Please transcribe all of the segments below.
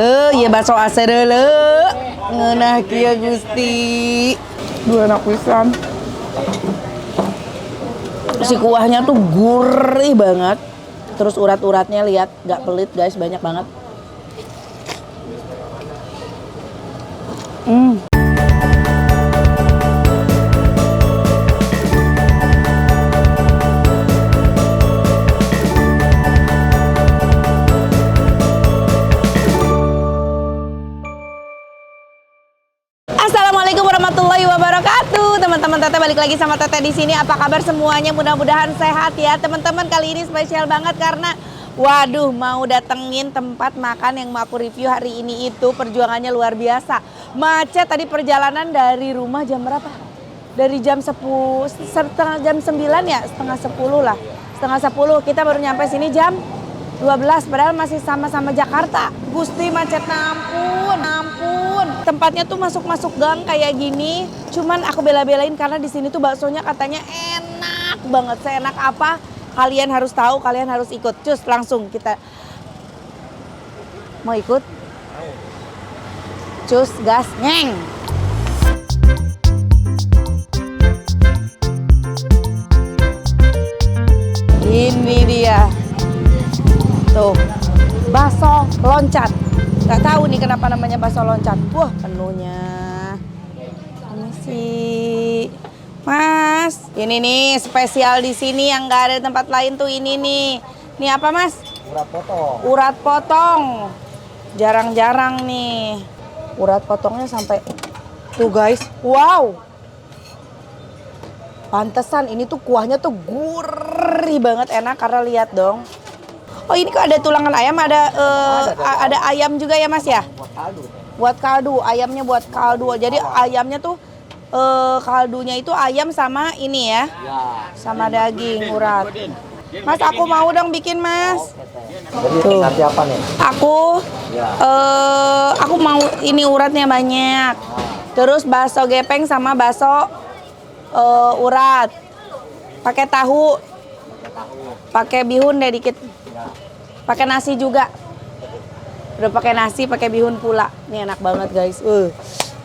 Iya bakso aserele. Ngeunah kieu Gusti. Dua anak pisan. Si kuahnya tuh gurih banget. Terus urat-uratnya lihat, gak pelit guys, banyak banget. Assalamualaikum warahmatullahi wabarakatuh. Teman-teman Teteh balik lagi sama Teteh di sini. Apa kabar semuanya? Mudah-mudahan sehat ya. Teman-teman kali ini spesial banget karena waduh mau datengin tempat makan yang mau aku review hari ini itu perjuangannya luar biasa. Macet tadi perjalanan dari rumah jam berapa? Dari jam 10, setengah jam 9 ya, setengah 10 lah. Setengah 10 kita baru nyampe sini jam 12 padahal masih sama-sama Jakarta. Gusti macetnya ampun. Tempatnya tuh masuk-masuk gang kayak gini. Cuman aku bela-belain karena di sini tuh baksonya katanya enak banget. Seenak apa? Kalian harus tahu, kalian harus ikut. Cus langsung kita. Mau ikut? Cus gas ngeng. Ini dia. Tuh, bakso loncat. Gak tahu nih kenapa namanya bakso loncat. Wah, penuhnya. Ini sih, Mas. Ini nih spesial di sini yang gak ada di tempat lain tuh ini nih. Ini apa, Mas? Urat potong. Urat potong. Jarang-jarang nih. Urat potongnya sampai tuh guys. Wow. Pantesan ini tuh kuahnya tuh gurih banget, enak karena lihat dong. Oh ini kok ada tulangan ayam, ada ayam juga ya Mas ya? Buat kaldu. Buat kaldu, ayamnya buat kaldu. Jadi ayamnya tuh kaldunya itu ayam sama ini ya? Ya. Sama daging urat. Mas aku mau dong bikin Mas. Jadi Tuh. nanti apa nih? Aku mau ini uratnya banyak. Terus bakso gepeng sama bakso urat. Pakai tahu. Pakai bihun deh dikit. Pakai nasi juga. Udah pakai nasi, pakai bihun pula. Ini enak banget guys.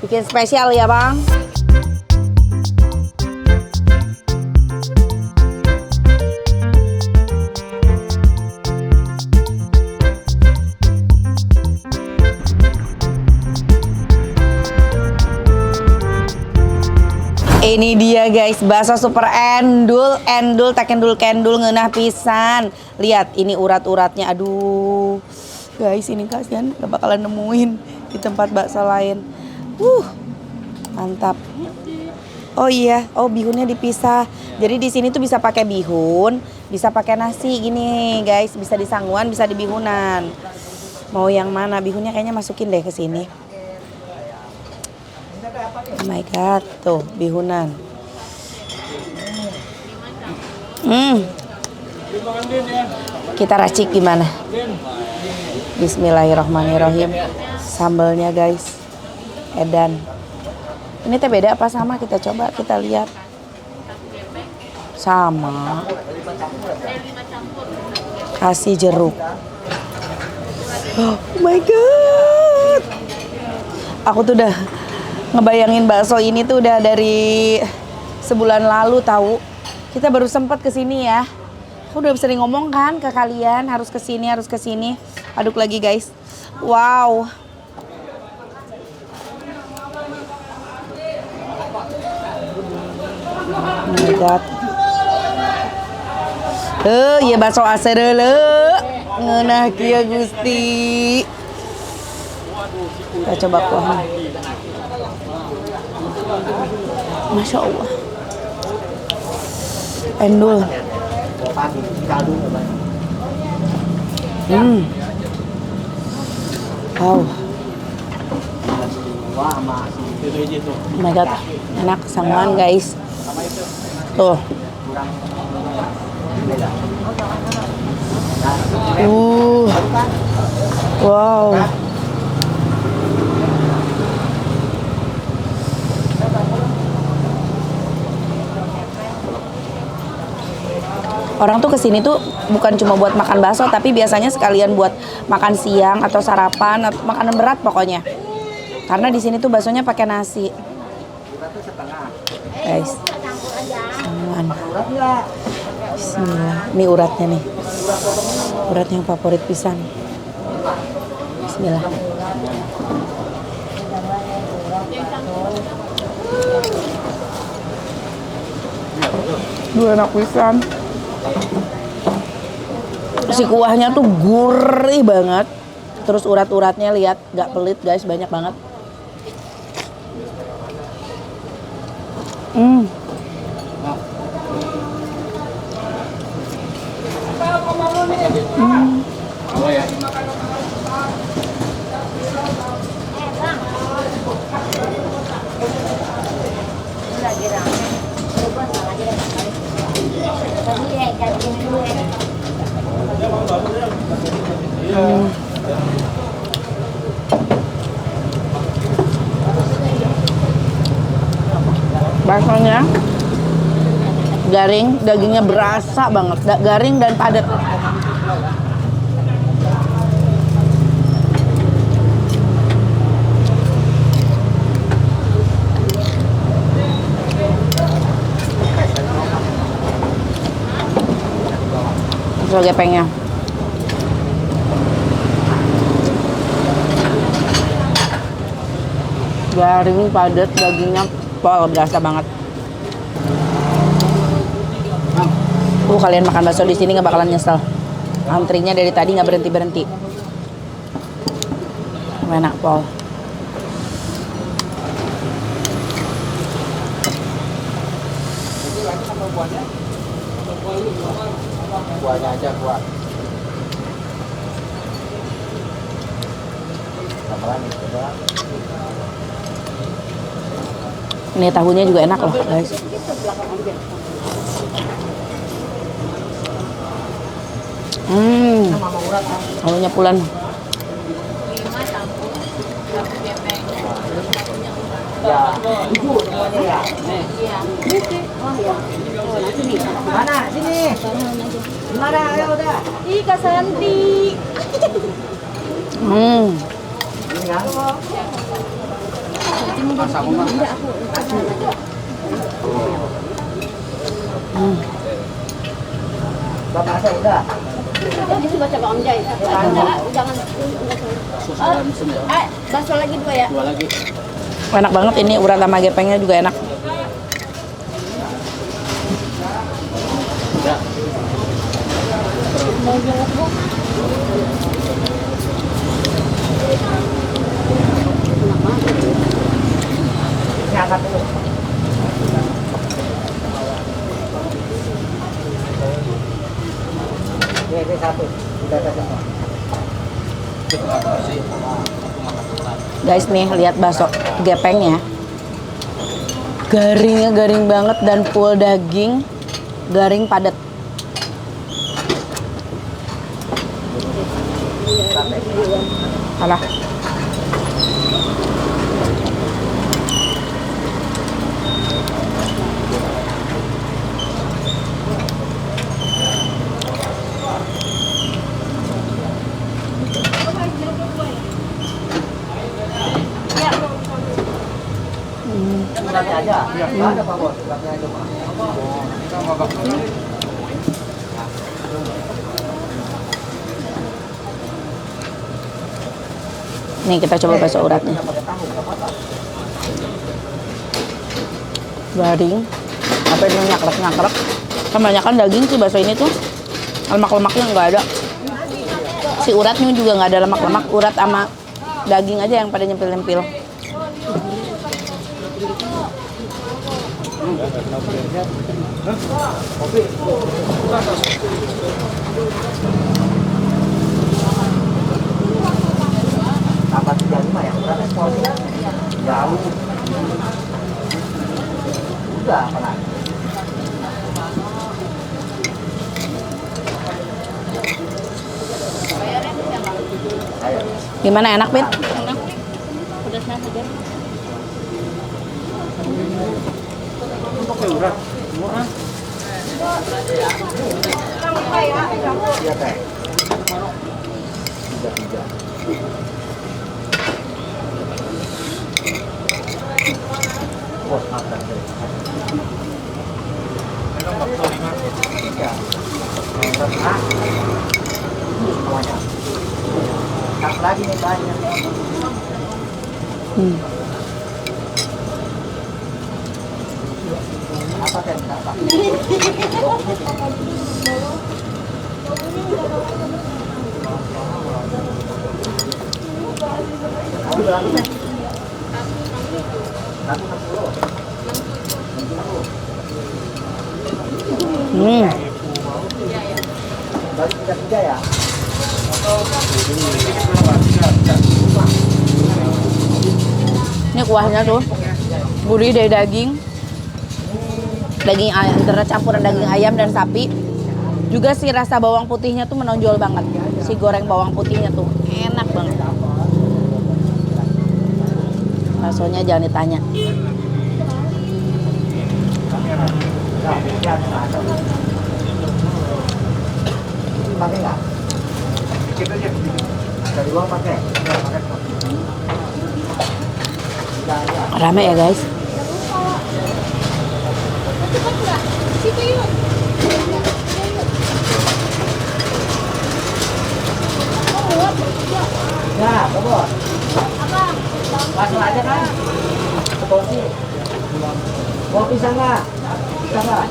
Bikin spesial ya bang. Ini dia guys, bakso super endul tak endul ngeunah pisan. Lihat ini urat-uratnya, aduh. Guys, ini kasihan gak bakalan nemuin di tempat bakso lain. Mantap. Oh iya, bihunnya dipisah. Jadi di sini tuh bisa pakai bihun, bisa pakai nasi gini guys, bisa di sangguan, bisa di bihunan. Mau yang mana? Bihunnya kayaknya masukin deh ke sini. Oh my god, tuh bihunan. Kita racik gimana? Bismillahirrahmanirrahim. Sambalnya guys, edan. Ini teh beda apa sama? Kita coba, kita lihat. Sama. Kasih jeruk. Oh my god. Aku tuh udah ngebayangin bakso ini tuh udah dari sebulan lalu tahu. Kita baru sempat kesini ya. Aku udah sering ngomong kan ke kalian harus kesini. Aduk lagi guys. Wow. Oh my god. Iya bakso aserele. Ngeunah kieu Gusti. Kita coba kuahnya. Masya Allah. Endul. Wow. Oh my god, enak sangguan guys. Tuh. Wow. Orang tuh kesini tuh bukan cuma buat makan bakso, tapi biasanya sekalian buat makan siang atau sarapan atau makanan berat pokoknya. Karena di sini tuh baksonya pakai nasi. Guys, semua. Bismillah. Ini uratnya nih. Urat yang favorit pisan. Bismillah. Enak pisan. Si kuahnya tuh gurih banget. Terus urat-uratnya lihat, gak pelit guys, banyak banget. Baksonya garing, dagingnya berasa banget, garing dan padat. Terus gepengnya. Garing, padat, dagingnya pol, berasa banget. Kalian makan bakso di sini nggak bakalan nyesel. Antrinya dari tadi nggak berhenti. Enak pol. Kuahnya aja kuah. Ini tahunya juga enak loh guys. Tahunya pulan. Ya, ibu semuanya ya. Mana? Sini. Mana? Ayo udah. Ih, Kak Santi. Ini ya. Bapak saya udah. Ini baca Bang Om Jai. Jangan. Bakso lagi 2 ya? 2 lagi. Enak banget ini, urat sama gepengnya juga enak. Udah. Ini angkat dulu. Ini satu. Udah semua. Guys nih, lihat bakso gepengnya. Garingnya garing banget dan full daging, garing padat. Alah. Uratnya aja. Enggak ada Pak Bos, uratnya aja Pak. Nih kita coba bakso uratnya. Garing, apa ini nyakrek. Kebanyakan daging sih bakso ini tuh, lemak-lemaknya nggak ada. Si uratnya juga nggak ada lemak-lemak, urat sama daging aja yang pada nyempil-nyempil. Apa 35 ya? Uratnya porsi jauh. Udah apa lagi? Gimana, enak, Pit? Enak. Pedasnya segar. Pakai urat. Semua. Iya teh. Tiga. Wah, makan deh. Ya. Semuanya. Tak lagi nih banyak. Apa teh? Apa? Bagi tiga ya. Ini kuahnya tuh gurih dari daging ayam, antara campuran daging ayam dan sapi. Juga si rasa bawang putihnya tuh menonjol banget. Si goreng bawang putihnya tuh enak banget. Baksonya jangan ditanya. Pakai nggak? Dikit aja. Dari uang pakai. Rame ya guys. Ya, bos. Langsung aja kan? Seporsi. Mau pisang nggak? Pisang nggak?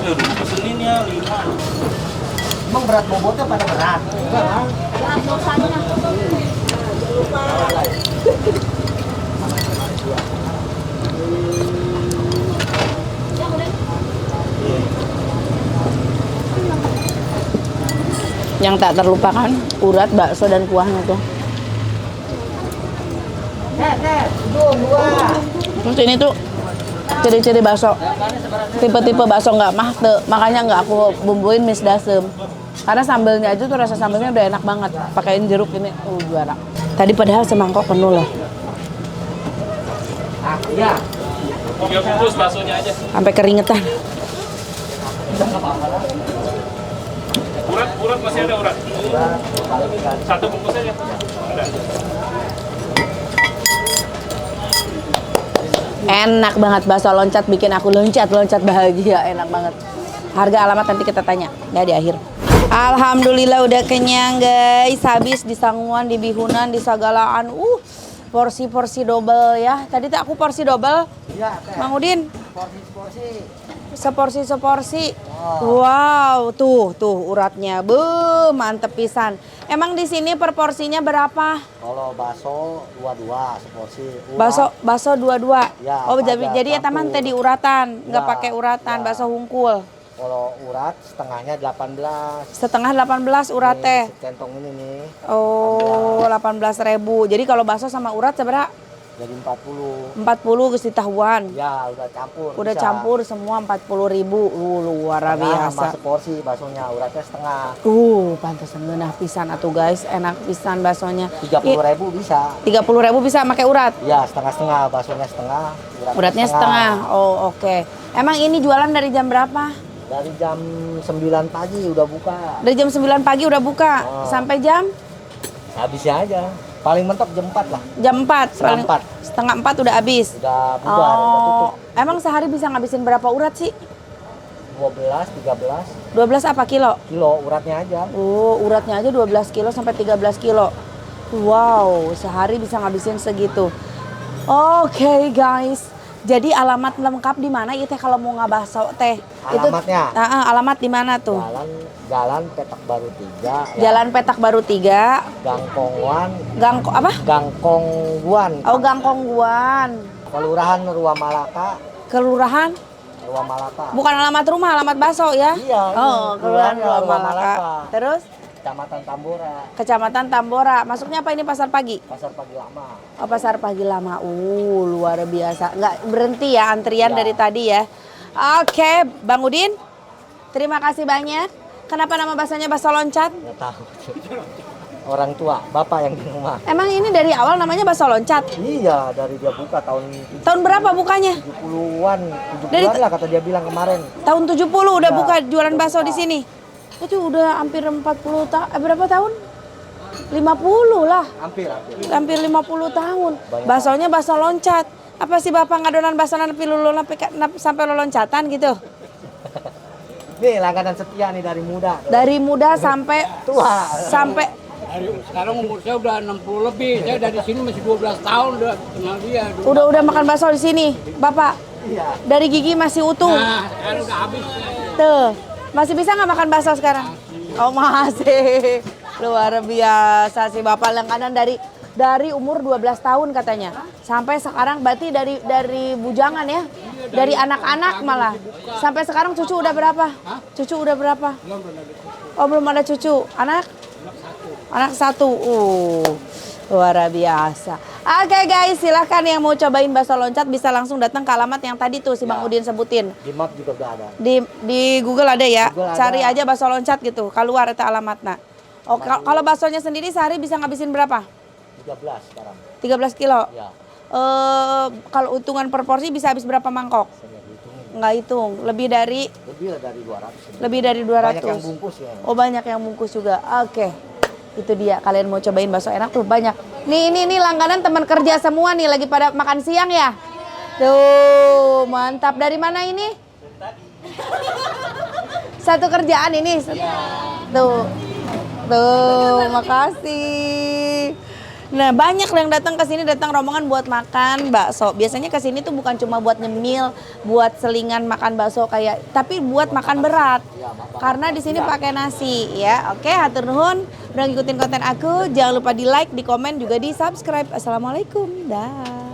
Udah pesenin ya 5. Emang berat bobotnya pada berat? Enggak kan? Berat dosanya. Yang tak terlupakan urat, bakso dan kuahnya tuh. Dua. Terus ini tuh ciri-ciri bakso, tipe-tipe bakso nggak mah tuh, makanya nggak aku bumbuin mis dasem. Karena sambelnya aja tuh rasa sambelnya udah enak banget. Pakein jeruk ini, juara. Tadi padahal semangkok penuh loh, Ya. 3 bungkus baksonya aja. sampai keringetan. Urat masih ada urat. 1 bungkus aja. Ada. Enak banget bakso loncat, bikin aku loncat bahagia, enak banget. Harga alamat nanti kita tanya, ya di akhir. Alhamdulillah udah kenyang guys, habis di Sanguan, di Bihunan, di Sagalaan. Porsi-porsi double ya. Tadi tuh aku porsi double. Iya, teh. Mang Udin, Porsi. seporsi. Wow, tuh uratnya. Mantep pisan. Emang di sini per porsinya berapa? Kalau bakso 22 seporsi. Urat. Bakso 22. Ya, Oh, apa jadi aja, ya teman campur. teh diuratan, nggak Ya, pakai uratan, ya. bakso hungkul. Kalau urat setengahnya 18. Setengah 18 urat teh. Kentong ini nih. Oh, 18.000. Jadi kalau bakso sama urat seberapa? Jadi 40. 40 geus ditahuan. Ya, udah campur. Udah bisa. campur semua 40.000. Luar Setengah sama biasa. seporsi baksonya, uratnya setengah. Pantesan ngeunah pisan atuh guys, enak pisan baksonya. 30.000 bisa. 30.000 bisa pakai urat. Ya, setengah-setengah, baksonya setengah, Uratnya setengah. Oh, oke. Emang ini jualan dari jam berapa? Dari jam 9 pagi udah buka. Dari jam 9 pagi udah buka sampai jam Habisnya aja. Paling mentok jam 4 lah. jam 4. Setengah 4. Setengah 4 udah habis. Udah bubar, udah tutup. Emang sehari bisa ngabisin berapa urat sih? 12, 13 12 apa kilo? kilo uratnya aja. Oh, uratnya aja 12 kilo sampai 13 kilo. Wow, sehari bisa ngabisin segitu. Oke, guys. Jadi alamat lengkap di mana itu kalau mau ngabakso teh? Alamatnya? Itu, alamat di mana tuh? Jalan Petak Baru 3. Jalan Petak Baru 3. Gangkongwan. Apa? Gangkongguan. Oh, Gangkongguan. Kelurahan Ruamalaka. Kelurahan? Ruamalaka. Bukan alamat rumah, alamat bakso ya? Iya. Oh, Kelurahan Ruamalaka. Terus? Kecamatan Tambora. Kecamatan Tambora. Masuknya apa ini pasar pagi? Pasar Pagi Lama. Oh, pasar pagi lama. Luar biasa. Nggak berhenti ya antrian Ya. dari tadi ya. Oke, Bang Udin. Terima kasih banyak. Kenapa nama baksonya bakso loncat? Nggak tahu. orang tua, bapak yang di rumah. Emang ini dari awal namanya bakso loncat? Iya, dari dia buka tahun Tahun berapa bukanya? 70-an, 70-an Dari- lah kata dia bilang kemarin. Tahun 70 udah Ya, buka jualan bakso di sini. Itu udah hampir 40 tahun. Berapa tahun? 50 lah. Hampir 50 tahun. Banyak. Baksonya bakso loncat. Apa sih Bapak ngadonan bakso sampai lo loncatan gitu? Nih langganan setia nih dari muda. Dari muda sampai Tua. sampai Sekarang umur saya udah 60 lebih, saya dari sini masih 12 tahun udah kenal dia. udah makan bakso di sini. Bapak, Iya. dari gigi masih utuh. Nah, sekarang udah habis. Tuh, masih bisa nggak makan bakso sekarang? Oh masih. Luar biasa sih Bapak langganan dari umur 12 tahun katanya. Sampai sekarang berarti dari bujangan ya. Dari anak-anak malah. Sampai sekarang cucu udah berapa? Cucu udah berapa? Oh belum ada cucu. Anak? Anak satu. Luar biasa. Oke guys, silahkan yang mau cobain bakso loncat bisa langsung datang ke alamat yang tadi tuh si Bang Udin sebutin. Di map juga udah ada. Di Google ada ya. Google ada. Cari aja bakso loncat gitu. Keluar itu alamatnya. Oh, kalau baksonya sendiri sehari bisa ngabisin berapa? 13 sekarang. 13 kilo. Ya, Kalau hitungan per porsi bisa habis berapa mangkok? saya hitungin. Nggak hitung. Lebih dari Lebih lah dari 200. 200. Banyak yang bungkus ya. Oh, banyak yang bungkus juga. Oke. Itu dia. Kalian mau cobain bakso enak tuh banyak. Nih langganan teman kerja semua nih lagi pada makan siang ya. Tuh, mantap. Dari mana ini? Satu kerjaan ini. Tuh. Tuh, makasih. Nah, banyak yang datang ke sini datang rombongan buat makan bakso. Biasanya ke sini tuh bukan cuma buat nyemil, buat selingan makan bakso kayak, tapi buat makan berat. Karena di sini pakai nasi ya. Oke, hatur nuhun. Udah ngikutin konten aku, jangan lupa di like, di komen juga di subscribe. Assalamualaikum. Dah.